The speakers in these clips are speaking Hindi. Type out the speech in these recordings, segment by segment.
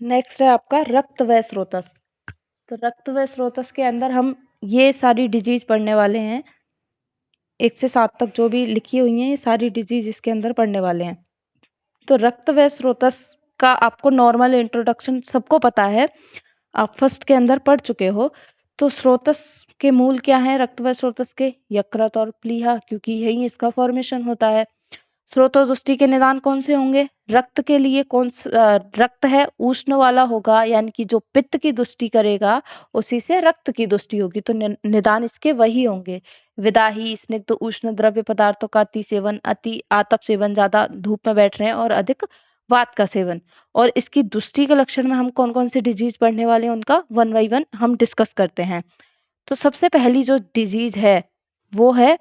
नेक्स्ट है आपका रक्त व स्रोतस। तो रक्त व स्रोतस के अंदर हम ये सारी डिजीज पढ़ने वाले हैं। 1 से 7 तक जो भी लिखी हुई हैं ये सारी डिजीज इसके अंदर पढ़ने वाले हैं। तो रक्त व स्रोतस का आपको नॉर्मल इंट्रोडक्शन सबको पता है, आप फर्स्ट के अंदर पढ़ चुके हो। तो स्रोतस के मूल क्या हैं रक्त व स्रोतस के? यकृत और प्लीहा, क्योंकि यही इसका फॉर्मेशन होता है। स्रोत और दृष्टि के निदान कौन से होंगे? रक्त के लिए रक्त है उष्ण वाला होगा, यानी कि जो पित्त की दुष्टि करेगा उसी से रक्त की दुष्टि होगी, तो निदान इसके वही होंगे। विदाही, स्निग्ध उष्ण द्रव्य पदार्थों का अति सेवन, अति आतप सेवन, ज्यादा धूप में बैठ रहे हैं, और अधिक वात का सेवन। और इसकी दुष्टि के लक्षण में हम कौन कौन सी डिजीज पढ़ने वाले हैं उनका 1 बाई 1 हम डिस्कस करते हैं। तो सबसे पहली जो डिजीज है वो है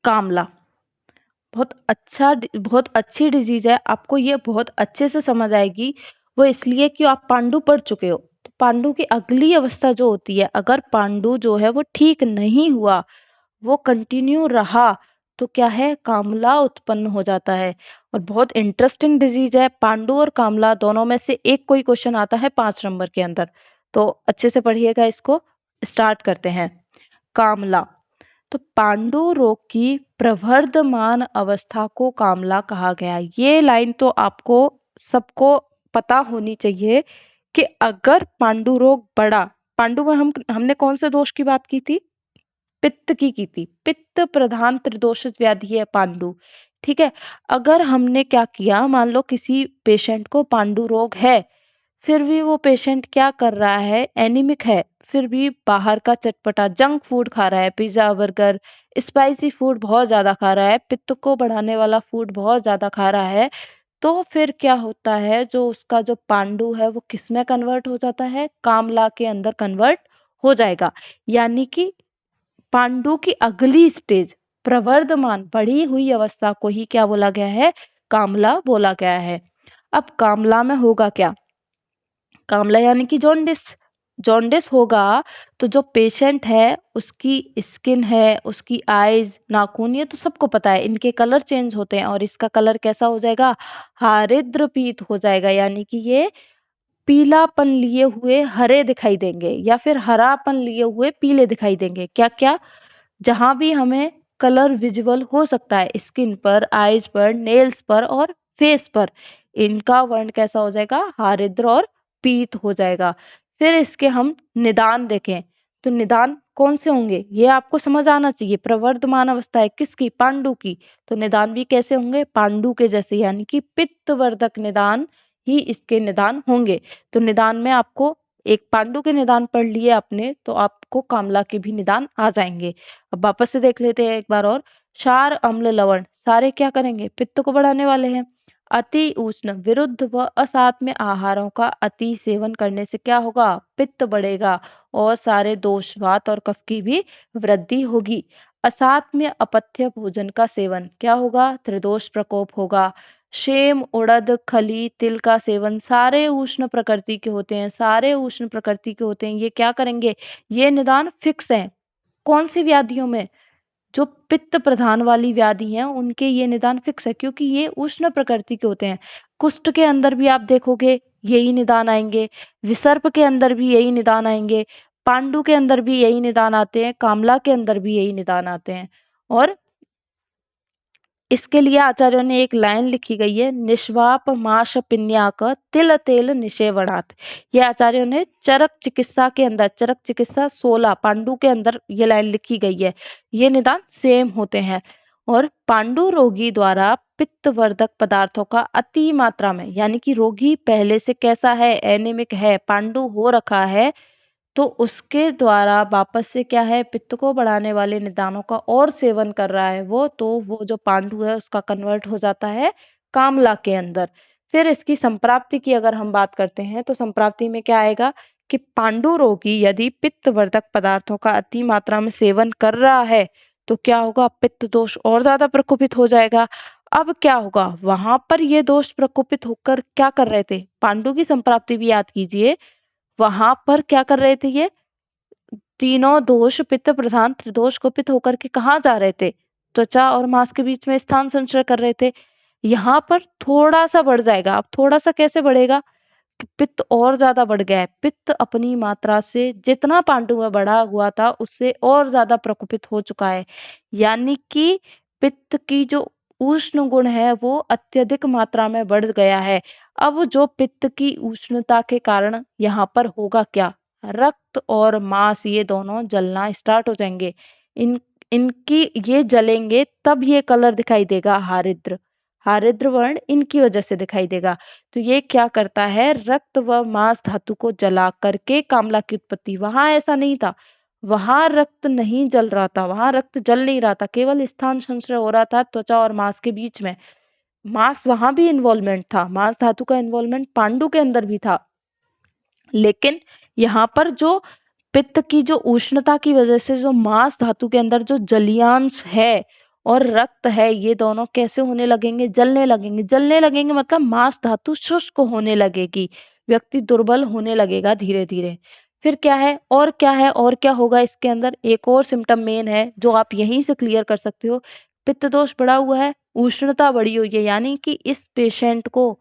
कामला। बहुत अच्छी डिजीज है, आपको ये बहुत अच्छे से समझ आएगी। वो इसलिए कि आप पांडु पढ़ चुके हो। तो पांडु की अगली अवस्था जो होती है, अगर पांडु जो है वो ठीक नहीं हुआ, वो कंटिन्यू रहा, तो क्या है, कामला उत्पन्न हो जाता है। और बहुत इंटरेस्टिंग डिजीज है। पांडु और कामला दोनों में से एक कोई क्वेश्चन आता है 5 नंबर के अंदर, तो अच्छे से पढ़िएगा इसको। स्टार्ट करते हैं। कामला। तो पांडु रोग की प्रवर्धमान अवस्था को कामला कहा गया। ये लाइन तो आपको सबको पता होनी चाहिए कि अगर पांडु रोग बढ़ा, पांडु में हमने कौन से दोष की बात की थी? पित्त की थी। पित्त प्रधान त्रिदोषित व्याधि है पांडु। ठीक है। अगर हमने क्या किया, मान लो किसी पेशेंट को पांडु रोग है, फिर भी वो पेशेंट क्या कर रहा है, एनीमिक है, फिर भी बाहर का चटपटा जंक फूड खा रहा है, पिज्जा बर्गर स्पाइसी फूड बहुत ज्यादा खा रहा है, पित्त को बढ़ाने वाला फूड बहुत ज्यादा खा रहा है, तो फिर क्या होता है, जो उसका जो पांडु है वो किस में कन्वर्ट हो जाता है? कामला के अंदर कन्वर्ट हो जाएगा। यानी कि पांडु की अगली स्टेज, प्रवर्धमान बढ़ी हुई अवस्था को ही क्या बोला गया है? कामला बोला गया है। अब कामला में होगा क्या? कामला यानी कि जॉन्डिस। जॉन्डिस होगा तो जो पेशेंट है उसकी स्किन है, उसकी आईज, नाखून, ये तो सबको पता है, इनके कलर चेंज होते हैं, और इसका कलर कैसा हो जाएगा? हरिद्र पीत हो जाएगा। यानी कि ये पीलापन लिए हुए हरे दिखाई देंगे, या फिर हरापन लिए हुए पीले दिखाई देंगे। क्या क्या? जहां भी हमें कलर विजिबल हो सकता है, स्किन पर, आईज पर, नेल्स पर और फेस पर, इनका वर्ण कैसा हो जाएगा? हरिद्र और पीत हो जाएगा। फिर इसके हम निदान देखें, तो निदान कौन से होंगे ये आपको समझ आना चाहिए। प्रवर्धमान अवस्था है किसकी? पांडु की। तो निदान भी कैसे होंगे? पांडु के जैसे, यानी कि पित्तवर्धक निदान ही इसके निदान होंगे। तो निदान में आपको एक पांडु के निदान पढ़ लिए आपने, तो आपको कामला के भी निदान आ जाएंगे। अब वापस से देख लेते हैं एक बार और। क्षार, अम्ल, लवण सारे क्या करेंगे? पित्त को बढ़ाने वाले हैं। अति उष्ण, विरुद्ध व असात्म्य आहारों का अति सेवन करने से क्या होगा? पित्त बढ़ेगा और सारे दोष, वात और कफ की भी वृद्धि होगी। असात्म्य अपथ्य भोजन का सेवन क्या होगा? त्रिदोष प्रकोप होगा। शेम, उड़द, खली, तिल का सेवन सारे उष्ण प्रकृति के होते हैं, सारे उष्ण प्रकृति के होते हैं। ये क्या करेंगे? ये निदान फिक्स है। कौन सी व्याधियों में? जो पित्त प्रधान वाली व्याधि हैं उनके ये निदान फिक्स है, क्योंकि ये उष्ण प्रकृति के होते हैं। कुष्ठ के अंदर भी आप देखोगे यही निदान आएंगे, विसर्प के अंदर भी यही निदान आएंगे, पांडु के अंदर भी यही निदान आते हैं, कामला के अंदर भी यही निदान आते हैं। और इसके लिए आचार्यों ने एक लाइन लिखी गई है, निष्वाप माश पिन्याक तिल तेल निषेवणात्। ये आचार्यों ने चरक चिकित्सा के अंदर, चरक चिकित्सा 16 पांडु के अंदर ये लाइन लिखी गई है। ये निदान सेम होते हैं। और पांडु रोगी द्वारा पित्तवर्धक पदार्थों का अति मात्रा में, यानी कि रोगी पहले से कैसा है? एनीमिक है, पांडु हो रखा है, तो उसके द्वारा वापस से क्या है? पित्त को बढ़ाने वाले निदानों का और सेवन कर रहा है वो, तो वो जो पांडु है उसका कन्वर्ट हो जाता है कामला के अंदर। फिर इसकी संप्राप्ति की अगर हम बात करते हैं, तो संप्राप्ति में क्या आएगा कि पांडु रोगी यदि पित्तवर्धक पदार्थों का अति मात्रा में सेवन कर रहा है, तो क्या होगा? पित्त दोष और ज्यादा प्रकोपित हो जाएगा। अब क्या होगा? वहां पर ये दोष प्रकोपित होकर क्या कर रहे थे? पांडु की संप्राप्ति भी याद कीजिए, वहां पर क्या कर रहे थे? ये तीनों दोष पित्त प्रधान त्रिदोष कुपित होकर के कहाँ जा रहे थे? त्वचा और मांस के बीच में स्थान संचय कर रहे थे। यहाँ पर थोड़ा सा बढ़ जाएगा। अब थोड़ा सा कैसे बढ़ेगा? पित्त और ज़्यादा बढ़ गया है। पित्त अपनी मात्रा से जितना पांडु में बढ़ा हुआ था उससे और ज़्यादा प्रकोपित हो चुका है। यानी कि पित्त की जो उष्ण गुण है वो अत्यधिक मात्रा में बढ़ गया है। अब जो पित्त की उष्णता के कारण यहाँ पर होगा क्या? रक्त और मांस ये दोनों जलना स्टार्ट हो जाएंगे। इन इनकी ये जलेंगे तब ये कलर दिखाई देगा हारिद्र। हारिद्र वर्ण इनकी वजह से दिखाई देगा। तो ये क्या करता है, रक्त व मांस धातु को जला करके कामला की उत्पत्ति। वहां ऐसा नहीं था, वहां रक्त नहीं जल रहा था, वहां रक्त जल नहीं रहा था, केवल स्थान संशय हो रहा था त्वचा और मांस के बीच में। मांस वहां भी इन्वॉल्वमेंट था, मांस धातु का इन्वॉल्वमेंट पांडु के अंदर भी था। लेकिन यहाँ पर जो पित्त की जो उष्णता की वजह से जो मांस धातु के अंदर जो जलियांश है और रक्त है, ये दोनों कैसे होने लगेंगे? जलने लगेंगे। जलने लगेंगे मतलब मांस धातु शुष्क होने लगेगी, व्यक्ति दुर्बल होने लगेगा धीरे धीरे। फिर क्या है और क्या है और क्या होगा इसके अंदर? एक और सिम्टम मेन है जो आप यहीं से क्लियर कर सकते हो। पित्त दोष बढ़ा हुआ है, उष्णता बढ़ी हुई है, यानी कि इस पेशेंट को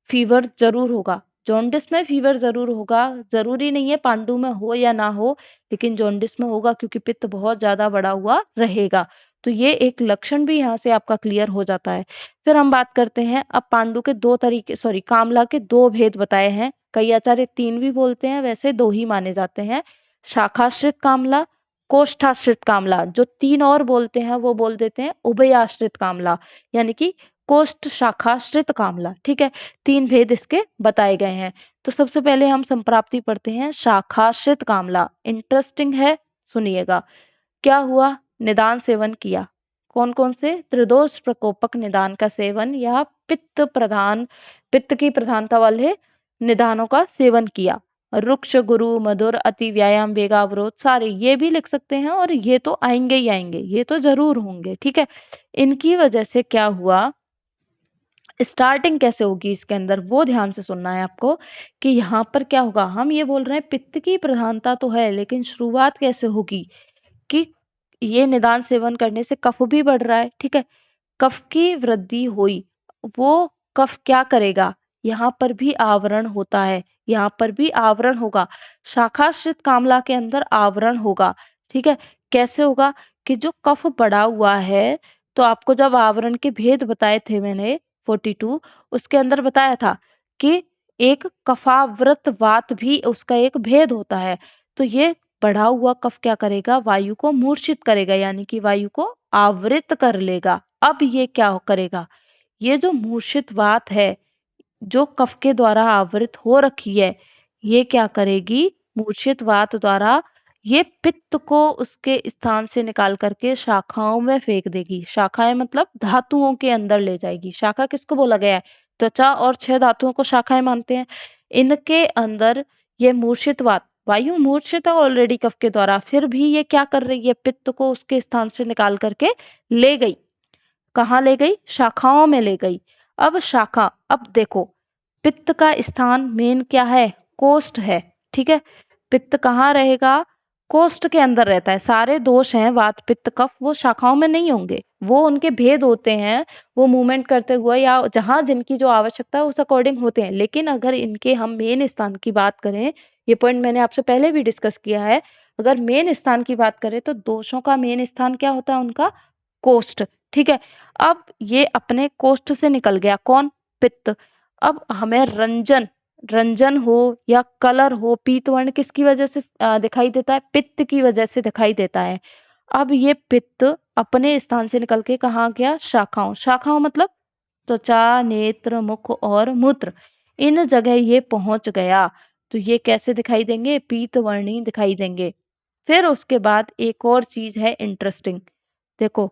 फीवर जरूर होगा। जॉन्डिस में फीवर जरूर होगा, जरूरी नहीं है पांडु में हो या ना हो, लेकिन जॉन्डिस में होगा क्योंकि पित्त बहुत ज्यादा बढ़ा हुआ रहेगा। तो ये एक लक्षण भी यहाँ से आपका क्लियर हो जाता है। फिर हम बात करते हैं, अब पांडु के दो तरीके, सॉरी कामला के दो भेद बताए हैं। कई आचार्य तीन भी बोलते हैं, वैसे दो ही माने जाते हैं। शाखाश्रित कामला, कोष्ठाश्रित कामला। जो तीन और बोलते हैं वो बोल देते हैं उभयाश्रित कामला, यानी कि कोष्ठ शाखाश्रित कामला। ठीक है, तीन भेद इसके बताए गए हैं। तो सबसे पहले हम संप्राप्ति पढ़ते हैं, शाखाश्रित कामला। इंटरेस्टिंग है, सुनिएगा। क्या हुआ? निदान सेवन किया। कौन कौन से? त्रिदोष प्रकोपक निदान का सेवन या पित्त की प्रधानता वाले निदानों का सेवन किया। रुक्ष गुरु मधुर अति व्यायाम वेगावरोध, सारे ये भी लिख सकते हैं, और ये तो आएंगे ही आएंगे, ये तो जरूर होंगे। ठीक है, इनकी वजह से क्या हुआ, स्टार्टिंग कैसे होगी इसके अंदर वो ध्यान से सुनना है आपको, कि यहाँ पर क्या होगा। हम ये बोल रहे हैं पित्त की प्रधानता तो है, लेकिन शुरुआत कैसे होगी कि ये निदान सेवन करने से कफ भी बढ़ रहा है। ठीक है, कफ की वृद्धि हुई, वो कफ क्या करेगा, यहाँ पर भी आवरण होता है, यहाँ पर भी आवरण होगा। शाखाश्रित कामला के अंदर आवरण होगा। ठीक है, कैसे होगा कि जो कफ बढ़ा हुआ है, तो आपको जब आवरण के भेद बताए थे मैंने 42, उसके अंदर बताया था कि एक कफावृत वात भी उसका एक भेद होता है। तो ये बढ़ा हुआ कफ क्या करेगा, वायु को मूर्छित करेगा, यानी कि वायु को आवृत कर लेगा। अब ये क्या करेगा, ये जो मूर्छित वात है, जो कफ के द्वारा आवृत हो रखी है, ये क्या करेगी, मूर्छित वात द्वारा ये पित्त को उसके स्थान से निकाल करके शाखाओं में फेंक देगी। शाखाएं मतलब धातुओं के अंदर ले जाएगी। शाखा किसको बोला गया है? त्वचा और 6 धातुओं को शाखाएं मानते हैं। इनके अंदर ये मूर्छित वात, वायु मूर्छित है ऑलरेडी कफ के द्वारा, फिर भी ये क्या कर रही है, पित्त को उसके स्थान से निकाल करके ले गई। कहाँ ले गई? शाखाओं में ले गई। अब शाखा, अब देखो पित्त का स्थान मेन क्या है? कोष्ठ है। ठीक है, पित्त कहाँ रहेगा? कोष्ठ के अंदर रहता है। सारे दोष हैं वात पित्त कफ, वो शाखाओं में नहीं होंगे, वो उनके भेद होते हैं, वो मूवमेंट करते हुए या जहां जिनकी जो आवश्यकता है उस अकॉर्डिंग होते हैं। लेकिन अगर इनके हम मेन स्थान की बात करें, ये पॉइंट मैंने आपसे पहले भी डिस्कस किया है, अगर मेन स्थान की बात करें तो दोषों का मेन स्थान क्या होता है? उनका कोष्ठ। ठीक है, अब ये अपने कोष्ठ से निकल गया, कौन? पित्त। अब हमें रंजन, रंजन हो या कलर हो, पीत वर्ण किसकी वजह से दिखाई देता है? पित्त की वजह से दिखाई देता है। अब ये पित्त अपने स्थान से निकल के कहाँ गया? शाखाओं। शाखाओं मतलब त्वचा, नेत्र, मुख और मूत्र, इन जगह ये पहुंच गया। तो ये कैसे दिखाई देंगे? पीत वर्णी दिखाई देंगे। फिर उसके बाद एक और चीज है इंटरेस्टिंग, देखो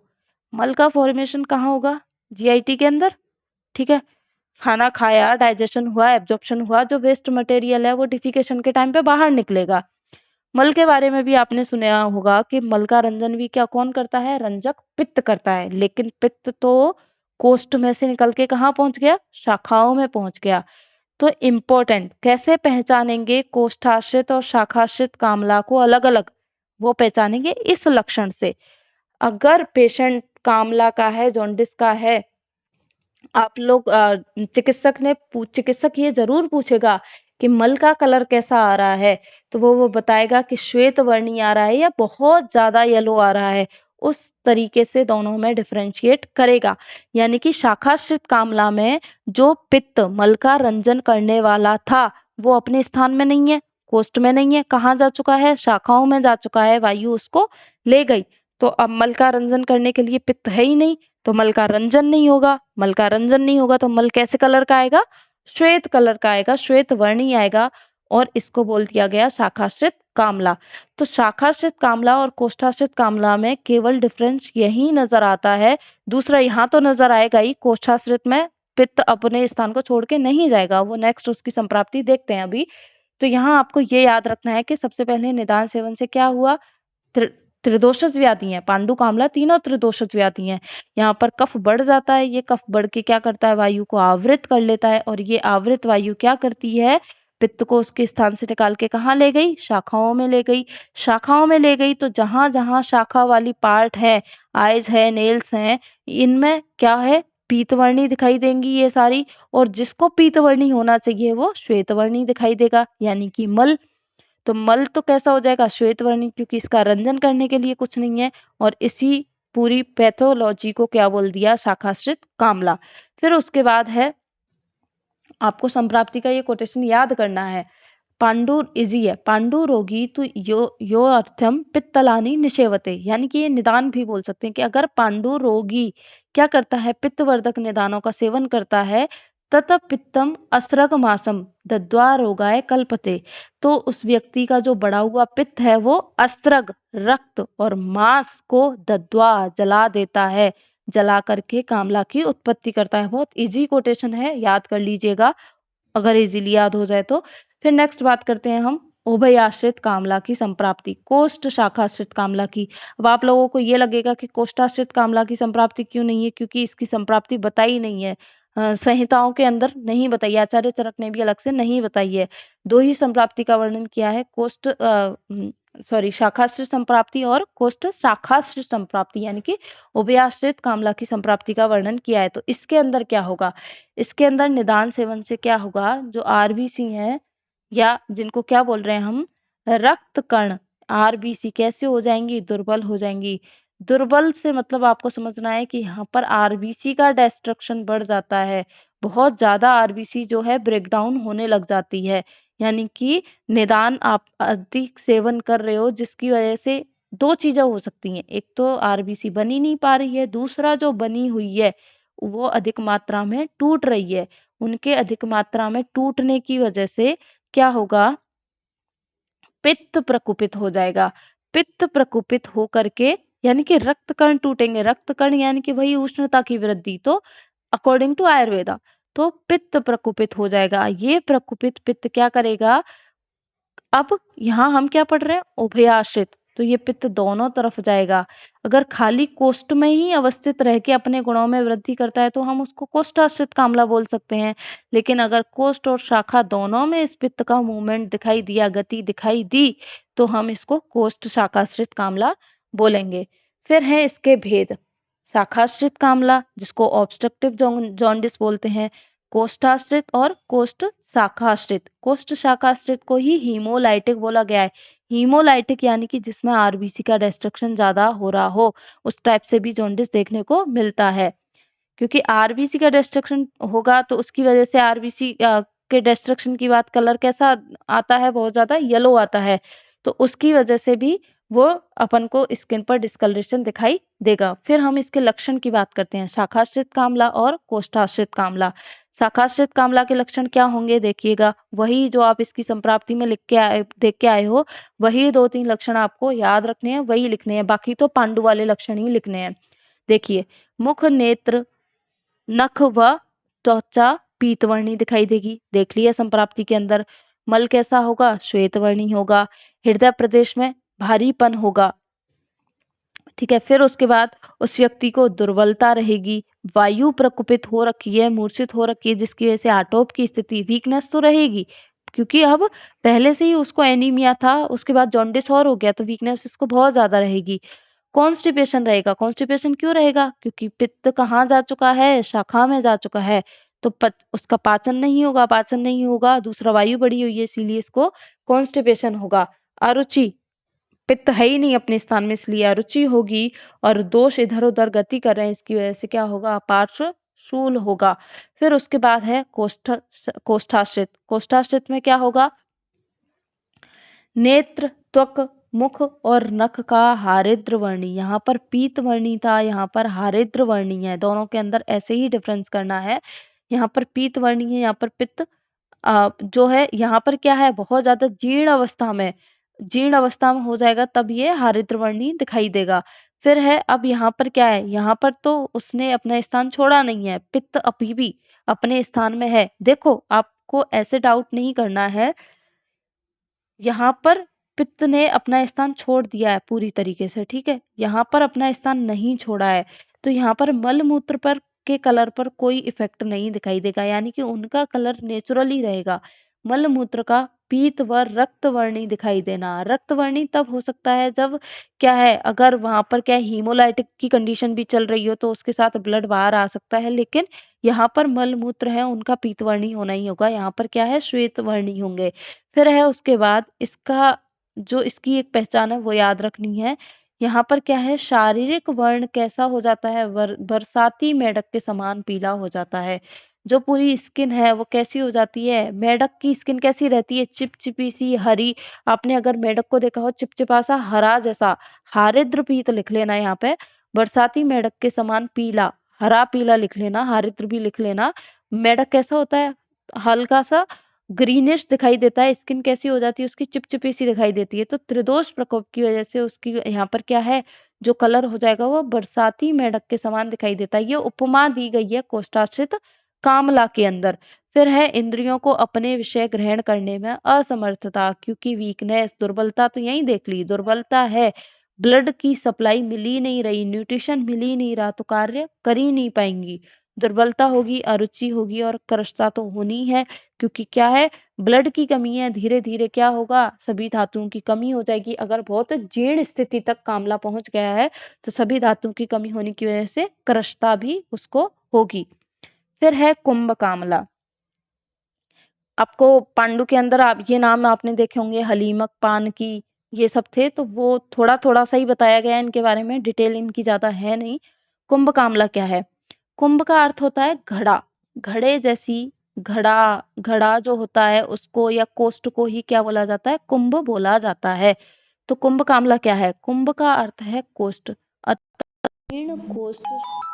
मल का फॉर्मेशन कहाँ होगा? जीआईटी के अंदर। ठीक है, खाना खाया, डाइजेशन हुआ, एब्जॉर्प्शन हुआ, जो वेस्ट मटेरियल है वो डिफिकेशन के टाइम पे बाहर निकलेगा। मल के बारे में भी आपने सुना होगा कि मल का रंजन भी क्या कौन करता है? रंजक पित्त करता है। लेकिन पित्त तो कोष्ठ में से निकल के कहाँ पहुंच गया? शाखाओं में पहुंच गया। तो इम्पोर्टेंट, कैसे पहचानेंगे कोष्ठाश्रित और शाखाश्रित कामला को अलग अलग? वो पहचानेंगे इस लक्षण से। अगर पेशेंट कामला का है, जॉन्डिस का है, आप लोग चिकित्सक ये जरूर पूछेगा कि मल का कलर कैसा आ रहा है, तो वो बताएगा कि श्वेत वर्णी आ रहा है या बहुत ज़्यादा येलो आ रहा है। उस तरीके से दोनों में डिफरेंशिएट करेगा। यानी कि शाखाश्रित कामला में जो पित्त मल का रंजन करने वाला था, वो अपने स्थान में नहीं है, कोष्ठ में नहीं है, कहाँ जा चुका है? शाखाओं में जा चुका है, वायु उसको ले गई। तो अब मल का रंजन करने के लिए पित्त है ही नहीं, तो मल का रंजन नहीं होगा। मल का रंजन नहीं होगा तो मल कैसे कलर का आएगा? श्वेत कलर का आएगा, श्वेत वर्णी आएगा, और इसको बोल दिया गया शाखाश्रित कामला। तो शाखाश्रित कामला और कोष्ठाश्रित कामला में केवल डिफरेंस यही नजर आता है। दूसरा यहाँ तो नजर आएगा ही, कोष्ठाश्रित में पित्त अपने स्थान को छोड़ के नहीं जाएगा, वो नेक्स्ट उसकी संप्राप्ति देखते हैं अभी। तो यहाँ आपको ये याद रखना है कि सबसे पहले निदान सेवन से क्या हुआ? त्रिदोषज व्याधि है, पांडु कामला तीनों त्रिदोषज व्याधि हैं। यहाँ पर कफ बढ़ जाता है, ये कफ बढ़ के क्या करता है? वायु को आवृत कर लेता है, और ये आवृत वायु क्या करती है? पित्त को उसके स्थान से निकाल के कहाँ ले गई? शाखाओं में ले गई। शाखाओं में ले गई तो जहां जहां शाखा वाली पार्ट है, आइज है, नेल्स हैं, इनमें क्या है? पीतवर्णी दिखाई देंगी ये सारी, और जिसको पीतवर्णी होना चाहिए वो श्वेतवर्णी दिखाई देगा, यानी कि मल। तो मल तो कैसा हो जाएगा? श्वेत वर्णी, क्योंकि इसका रंजन करने के लिए कुछ नहीं है। और इसी पूरी पैथोलॉजी को क्या बोल दिया? शाखाश्रित कामला। फिर उसके बाद है, आपको संप्राप्ति का ये कोटेशन याद करना है। पांडु इजी है, पांडु रोगी तो यो अर्थम पित्तलानी निषेवते, यानी कि ये निदान भी बोल सकते हैं कि अगर पांडु रोगी क्या करता है? पित्तवर्धक निदानों का सेवन करता है, तत पित्तम असृग मासम दद्वा रोगाय कल्पते, तो उस व्यक्ति का जो बढ़ा हुआ पित्त है वो अस्त्रग रक्त और मांस को दद्वा जला देता है, जला करके कामला की उत्पत्ति करता है। बहुत इजी कोटेशन है, याद कर लीजिएगा अगर इजीली याद हो जाए तो। फिर नेक्स्ट बात करते हैं हम उभयाश्रित कामला की संप्राप्ति, कोष्ठ शाखाश्रित कामला की। अब आप लोगों को ये लगेगा कि कोष्ठाश्रित कामला की संप्राप्ति क्यों नहीं है? क्योंकि इसकी संप्राप्ति बताई नहीं है, संहिताओं के अंदर नहीं बताई, आचार्य चरक ने भी अलग से नहीं बताई है। दो ही संप्राप्ति का वर्णन किया है, शाखाश्रित संप्राप्ति और कोष्ठ शाखाश्रित संप्राप्ति, यानी कि उभयाश्रित कामला की संप्राप्ति का वर्णन किया है। तो इसके अंदर क्या होगा? इसके अंदर निदान सेवन से क्या होगा? जो आरबीसी हैं, या जिनको क्या बोल रहे हैं हम? रक्त कण, आरबीसी कैसे हो जाएंगी? दुर्बल हो जाएंगी। दुर्बल से मतलब आपको समझना है कि यहाँ पर आरबीसी का डिस्ट्रक्शन बढ़ जाता है, बहुत ज्यादा आरबीसी जो है ब्रेकडाउन होने लग जाती है। यानी कि निदान आप अधिक सेवन कर रहे हो, जिसकी वजह से दो चीजें हो सकती हैं, एक तो आरबीसी बनी नहीं पा रही है, दूसरा जो बनी हुई है वो अधिक मात्रा में टूट रही है। उनके अधिक मात्रा में टूटने की वजह से क्या होगा? पित्त प्रकुपित हो जाएगा। पित्त प्रकुपित हो करके, यानी कि रक्त कण टूटेंगे। रक्त कण यानी कि वही उष्णता की वृद्धि, तो अकॉर्डिंग टू आयुर्वेदा तो पित्त प्रकुपित हो जाएगा। ये प्रकुपित पित्त क्या करेगा? अब यहाँ हम क्या पढ़ रहे हैं? उभयाश्रित, तो ये पित्त दोनों तरफ जाएगा। अगर खाली कोष्ठ में ही अवस्थित रह के अपने गुणों में वृद्धि करता है तो हम उसको कोष्ठाश्रित कामला बोल सकते हैं। लेकिन अगर कोष्ठ और शाखा दोनों में इस पित्त का मूवमेंट दिखाई दिया, गति दिखाई दी, तो हम इसको कोष्ठ शाखाश्रित कामला बोलेंगे। फिर है इसके भेद, शाखाश्रित कामला जिसको ऑब्स्ट्रक्टिव जॉन्डिस बोलते हैं, कोष्ठाश्रित और कोष्ठ शाखाश्रित। कोष्ठ शाखाश्रित को ही हीमोलाइटिक बोला गया है। हीमोलाइटिक यानी कि जिसमें आरबीसी का डिस्ट्रक्शन ज्यादा हो रहा हो, उस टाइप से भी जॉन्डिस देखने को मिलता है। क्योंकि आरबीसी का डिस्ट्रक्शन होगा तो उसकी वजह से आरबीसी के डिस्ट्रक्शन की बात, कलर कैसा आता है? बहुत ज्यादा येलो आता है, तो उसकी वजह से भी वो अपन को स्किन पर डिस्कलरेशन दिखाई देगा। फिर हम इसके लक्षण की बात करते हैं, शाखाश्रित कामला और कोष्ठाश्रित कामला। शाखाश्रित कामला के लक्षण क्या होंगे? देखिएगा, वही जो आप इसकी संप्राप्ति में देख के आए हो, वही दो तीन लक्षण आपको याद रखने हैं, वही लिखने हैं, बाकी तो पांडु वाले लक्षण ही लिखने हैं। देखिए, मुख, नेत्र, नख व त्वचा पीतवर्णी दिखाई देगी, देख लिया संप्राप्ति के अंदर। मल कैसा होगा? श्वेतवर्णी होगा। हृदय प्रदेश में भारीपन होगा, ठीक है। फिर उसके बाद उस व्यक्ति को दुर्बलता रहेगी, वायु प्रकुपित हो रखी है, मूर्छित हो रखी है, जिसकी वजह से आटोप की स्थिति, वीकनेस तो रहेगी, क्योंकि अब पहले से ही उसको एनीमिया था, उसके बाद जॉन्डिस और हो गया, तो वीकनेस इसको बहुत ज्यादा रहेगी। कॉन्स्टिपेशन रहेगा। कॉन्स्टिपेशन क्यों रहेगा? क्योंकि पित्त कहाँ जा चुका है? शाखा में जा चुका है, तो उसका पाचन नहीं होगा, पाचन नहीं होगा, दूसरा वायु बढ़ी हुई है इसीलिए इसको कॉन्स्टिपेशन होगा। अरुचि, पित्त है ही नहीं अपने स्थान में इसलिए अरुचि होगी, और दोष इधर उधर गति कर रहे हैं इसकी वजह से क्या होगा, अपार्श्व शूल होगा। फिर उसके बाद है कोष्ठाश्रित। कोष्ठाश्रित में क्या होगा, नेत्र, त्वक, मुख और नख का हारिद्र वर्णी। यहाँ पर पीत वर्णी था, यहाँ पर हारिद्र वर्णी है, दोनों के अंदर ऐसे ही डिफरेंस करना है। यहाँ पर पीत वर्णी है, यहाँ पर पित्त जो है यहाँ पर क्या है, बहुत ज्यादा जीर्ण अवस्था में, जीर्ण अवस्था में हो जाएगा तब ये हारिद्र वर्णी दिखाई देगा। फिर है अब यहाँ पर क्या है, यहाँ पर तो उसने अपना स्थान छोड़ा नहीं है, पित्त अभी भी अपने स्थान में है। देखो आपको ऐसे डाउट नहीं करना है, यहाँ पर पित्त ने अपना स्थान छोड़ दिया है पूरी तरीके से, ठीक है, यहाँ पर अपना स्थान नहीं छोड़ा है, तो यहाँ पर मल मूत्र पर के कलर पर कोई इफेक्ट नहीं दिखाई देगा, यानी कि उनका कलर नेचुरली रहेगा। मल मूत्र का पीत व रक्त वर्णी दिखाई देना, रक्त वर्णी तब हो सकता है जब क्या है, अगर वहां पर क्या है, हीमोलाइटिक की कंडीशन भी चल रही हो तो उसके साथ ब्लड बाहर आ सकता है, लेकिन यहाँ पर मल मूत्र है उनका पीत वर्णी होना ही होगा, यहाँ पर क्या है, श्वेत वर्णी होंगे। फिर है उसके बाद इसका जो इसकी एक पहचान है वो याद रखनी है। यहाँ पर क्या है, शारीरिक वर्ण कैसा हो जाता है, बरसाती मेढक के समान पीला हो जाता है। जो पूरी स्किन है वो कैसी हो जाती है, मेढक की स्किन कैसी रहती है, चिपचिपी सी हरी। आपने अगर मेढक को देखा हो चिपचिपा सा हरा जैसा, हारिद्र पीत लिख लेना यहाँ पे, बरसाती मेढक के समान पीला, हरा पीला लिख लेना, हारिद्र भी लिख लेना। मेढक कैसा होता है, हल्का सा ग्रीनिश दिखाई देता है, स्किन कैसी हो जाती है उसकी, चिपचिपी सी दिखाई देती है। तो त्रिदोष प्रकोप की वजह से उसकी यहाँ पर क्या है, जो कलर हो जाएगा वो बरसाती मेढक के समान दिखाई देता है। ये उपमा दी गई है कोष्ठाश्रित कामला के अंदर। फिर है इंद्रियों को अपने विषय ग्रहण करने में असमर्थता, क्योंकि वीकनेस, दुर्बलता तो यही देख ली, दुर्बलता है, ब्लड की सप्लाई मिल ही नहीं रही, न्यूट्रिशन मिल ही नहीं रहा, तो कार्य कर ही नहीं पाएंगी। दुर्बलता होगी, अरुचि होगी और कृशता तो होनी है, क्योंकि क्या है, ब्लड की कमी है, धीरे धीरे क्या होगा, सभी धातुओं की कमी हो जाएगी। अगर बहुत जीर्ण स्थिति तक कामला पहुंच गया है तो सभी धातुओं की कमी होने की वजह से कृशता भी उसको होगी। फिर है कुंभ कामला। आपको पांडु के अंदर आप ये नाम आपने देखे होंगे, हलीमक, पानकी, ये सब थे, तो वो थोड़ा थोड़ा सा ही बताया गया है इनके बारे में, डिटेल इनकी ज्यादा है नहीं। कुंभ कामला क्या है, कुंभ का अर्थ होता है घड़ा, घड़े जैसी, घड़ा, घड़ा जो होता है उसको या कोष्ठ को ही क्या बोला जाता है, कुंभ बोला जाता है। तो कुंभ कामला क्या है, कुंभ का अर्थ है कोष्ठ, अतीर्ण कोष्ठ